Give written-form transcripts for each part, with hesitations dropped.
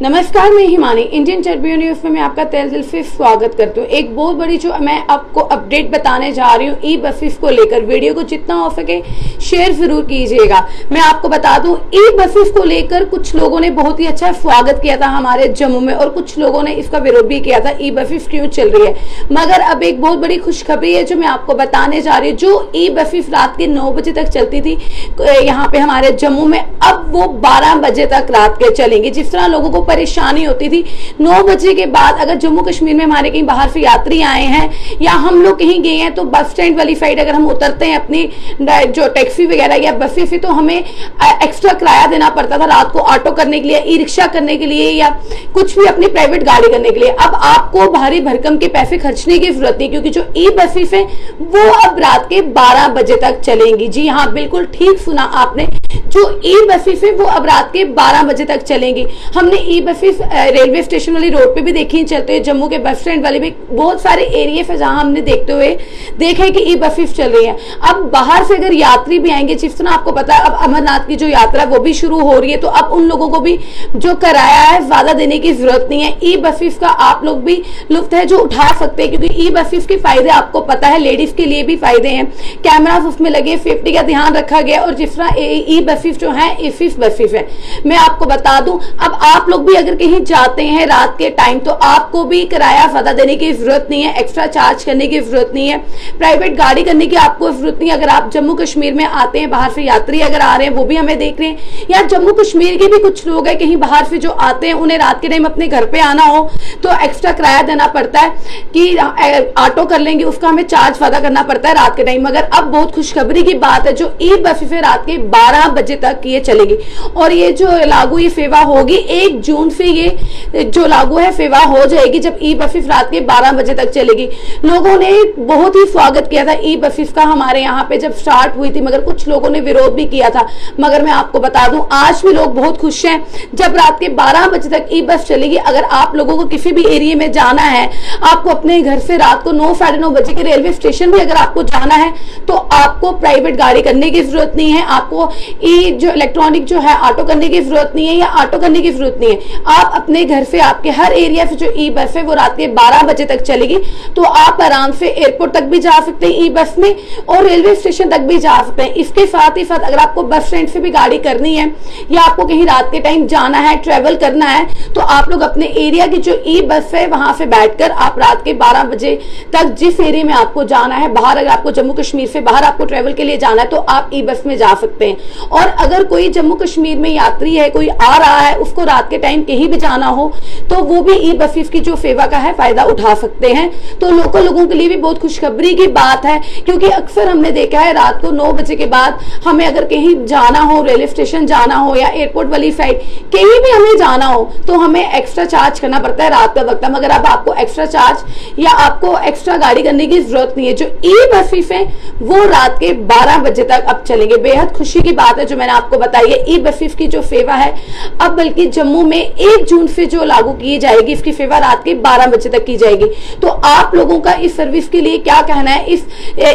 नमस्कार, मैं Himani Indian Tribune news में मैं आपका तहे दिल से स्वागत करती हूँ। एक बहुत बड़ी जो मैं आपको अपडेट बताने जा रही हूँ ई बसेस को लेकर। वीडियो को जितना हो सके शेयर जरूर कीजिएगा। मैं आपको बता दूं, ई बसेस को लेकर कुछ लोगों ने बहुत ही अच्छा स्वागत किया था हमारे जम्मू में और कुछ लोगों ने इसका विरोध भी किया था, ई बसेस क्यों चल रही है। मगर अब एक बहुत बड़ी खुशखबरी है जो मैं आपको बताने जा रही हूँ। जो ई बसेस रात के 9 बजे तक चलती थी यहाँ पे हमारे जम्मू में, अब वो 12 बजे तक रात के चलेंगी। जिस तरह लोगों को परेशानी होती थी 9 बजे के बाद, अगर जम्मू कश्मीर में हमारे कहीं बाहर से यात्री आए हैं या हम लोग कहीं गए हैं तो बस स्टैंड वाली साइड अगर हम उतरते हैं अपनी जो टैक्सी वगैरह या बसें से, तो हमें एक्स्ट्रा किराया देना पड़ता था रात को ऑटो करने के लिए, ई रिक्शा करने के लिए या कुछ भी अपनी प्राइवेट गाड़ी करने के लिए। अब आपको भारी भरकम के पैसे खर्चने की जरूरत नहीं, क्योंकि जो ई बसेस है वो अब रात के 12 बजे तक चलेंगी। जी हाँ, बिल्कुल ठीक सुना आपने, जो ई बसेस है वो अब रात के 12 बजे तक चलेंगी। हमने ई बसेस रेलवे स्टेशन वाली रोड पे भी देखी चलते हुए, जम्मू के बस स्टैंड वाले भी बहुत सारे एरिया है जहां हमने देखते हुए देखे कि ई बसेस चल रही है। अब बाहर से अगर यात्री भी आएंगे, जिस तरह आपको पता है अब अमरनाथ की जो यात्रा वो भी शुरू हो रही है, तो अब उन लोगों को भी जो किराया है ज्यादा देने की जरूरत नहीं है। ई बसेस का आप लोग भी लुत्फ है जो उठा सकते हैं, क्योंकि ई बसेस के फायदे आपको पता है, लेडीज के लिए भी फायदे हैं, कैमरा उसमें लगे, सेफ्टी का ध्यान रखा गया। और जिस तरह ई बसेस जो है एफिस बसेस है, मैं आपको बता दूं, अब आप लोग भी अगर कहीं जाते हैं रात के टाइम तो आपको भी किराया ज्यादा देने की जरूरत नहीं है, एक्स्ट्रा चार्ज करने की जरूरत नहीं है, प्राइवेट गाड़ी करने की आपको जरूरत नहीं है। अगर आप जम्मू कश्मीर में आते हैं, बाहर से यात्री अगर आ रहे हैं वो भी हमें देख रहे हैं, या जम्मू कश्मीर के भी कुछ लोग हैं कहीं बाहर से जो आते हैं, उन्हें रात के टाइम अपने घर पे आना हो तो एक्स्ट्रा किराया देना पड़ता है कि ऑटो कर लेंगे, उसका हमें चार्ज ज्यादा करना पड़ता है रात के टाइम। मगर अब बहुत खुशखबरी की बात है, जो ई बसेस रात के 12 बजे तक ये चलेगी और ये जो लागू ये सेवा होगी 1 जून से ये जो लागू है सेवा हो जाएगी, जब ई बसेस रात के 12 बजे तक चलेगी। लोगों ने बहुत ही स्वागत किया था ई बसेस का हमारे यहाँ पे जब स्टार्ट हुई थी, मगर कुछ लोगों ने विरोध भी किया था। मगर मैं आपको बता दूं, आज भी लोग बहुत खुश हैं जब रात के 12 बजे तक ई बस चलेगी। अगर आप लोगों को किसी भी एरिया में जाना है, आपको अपने घर से रात को 9 साढ़े 9 बजे के रेलवे स्टेशन भी अगर आपको जाना है, तो आपको प्राइवेट गाड़ी करने की जरूरत नहीं है, आपको ई जो इलेक्ट्रॉनिक जो है ऑटो करने की जरूरत नहीं है या ऑटो करने की जरूरत नहीं है। आप अपने घर से, आपके हर एरिया से जो ई बस है वो रात के 12 बजे तक चलेगी, तो आप आराम से एयरपोर्ट तक भी जा सकते हैं ई बस में और रेलवे स्टेशन तक भी जा सकते हैं। इसके साथ ही साथ अगर आपको बस स्टैंड से भी गाड़ी करनी है या आपको कहीं रात के टाइम जाना है, ट्रेवल करना है, तो आप लोग अपने एरिया की जो ई बस है वहां से बैठकर आप रात के 12 बजे तक जिस एरिया में आपको जाना है, बाहर अगर आपको जम्मू कश्मीर से बाहर आपको ट्रेवल के लिए जाना है तो आप ई बस में जा सकते हैं। और अगर कोई जम्मू कश्मीर में यात्री है, कोई आ रहा है, उसको रात के टाइम कहीं भी जाना हो तो वो भी ई बसेस की जो सेवा का है फायदा उठा सकते हैं। तो लोकल लोगों के लिए भी बहुत खुशखबरी की बात है, क्योंकि अक्सर हमने देखा है रात को 9 बजे के बाद हमें अगर कहीं जाना हो, रेलवे स्टेशन जाना हो या एयरपोर्ट वाली साइड कहीं भी हमें जाना हो, तो हमें एक्स्ट्रा चार्ज करना पड़ता है रात का वक्त। मगर अब आपको एक्स्ट्रा चार्ज या आपको एक्स्ट्रा गाड़ी करने की जरूरत नहीं है। जो ई बसेस है वो रात के 12 बजे तक अब चलेंगे। बेहद खुशी की बात है जो मैंने आपको बताई है। ई बसेस की जो सेवा है अब बल्कि जम्मू में 1 जून से जो लागू की जाएगी, इसकी सेवा रात के 12 बजे तक की जाएगी। तो आप लोगों का इस सर्विस के लिए क्या कहना है,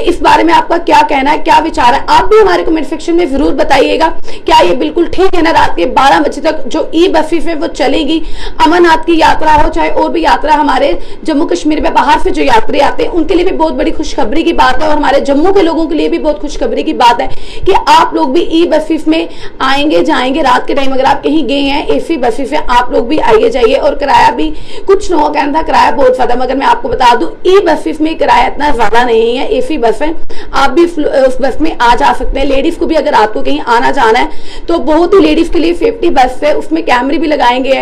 इस बारे में आपका क्या कहना है, क्या विचार है, आप भी हमारे कमेंट सेक्शन में जरूर बताइएगा। क्या ये बिल्कुल ठीक है ना, रात के 12 बजे तक जो ई बसेस है वो चलेगी। अमरनाथ की यात्रा हो चाहे और भी यात्रा, हमारे जम्मू कश्मीर में बाहर से जो यात्री आते हैं उनके लिए भी बहुत बड़ी खुशखबरी की बात है और हमारे जम्मू के लोगों के लिए भी बहुत खुशखबरी की बात है कि आप लोग भी ई बसेस में आएंगे जाएंगे रात के टाइम। अगर आप कहीं गए हैं एसी बसेस में, आप लोग भी आइए जाइए। और किराया भी कुछ लोगों का कहना था किराया बहुत ज्यादा, मगर मैं आपको बता दूं ई बसेस में किराया इतना ज्यादा नहीं है। एसी बस है, आप भी उस बस में आ जा सकते हैं। लेडीज को भी अगर आपको कहीं आना जाना है तो बहुत ही लेडीज के लिए सेफ्टी बस है, उसमें कैमरे भी लगाए गए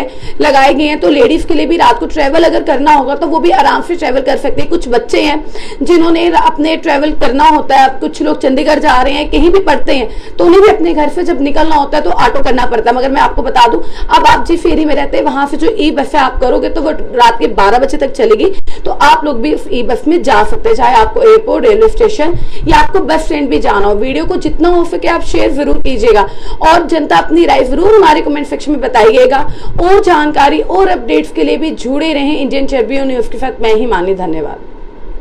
हैं, तो लेडीज के लिए भी रात को ट्रेवल अगर करना होगा तो वो भी आराम से ट्रेवल कर सकते हैं। कुछ बच्चे हैं जिन्होंने अपने ट्रेवल करना होता है, कुछ लोग चंडीगढ़ जा रहे हैं, कहीं भी पढ़ते हैं, तो उन्हें भी अपने घर से जब निकलना होता है तो ऑटो करना पड़ता है। मगर मैं आपको बता दूं, अब आप जिस एरिया में रहते हैं वहां से जो ई बस है आप करोगे तो वो रात के 12 बजे तक चलेगी, तो आप लोग भी उस ई बस में जा सकते हैं, चाहे आपको एयरपोर्ट, रेलवे स्टेशन या आपको बस स्टैंड भी जाना हो। वीडियो को जितना हो सके आप शेयर जरूर कीजिएगा और जनता अपनी राय जरूर हमारे कमेंट सेक्शन में बताइएगा। और जानकारी और अपडेट्स के लिए भी जुड़े रहें इंडियन ट्रिब्यून न्यूज के साथ। मैं हिमानी, धन्यवाद।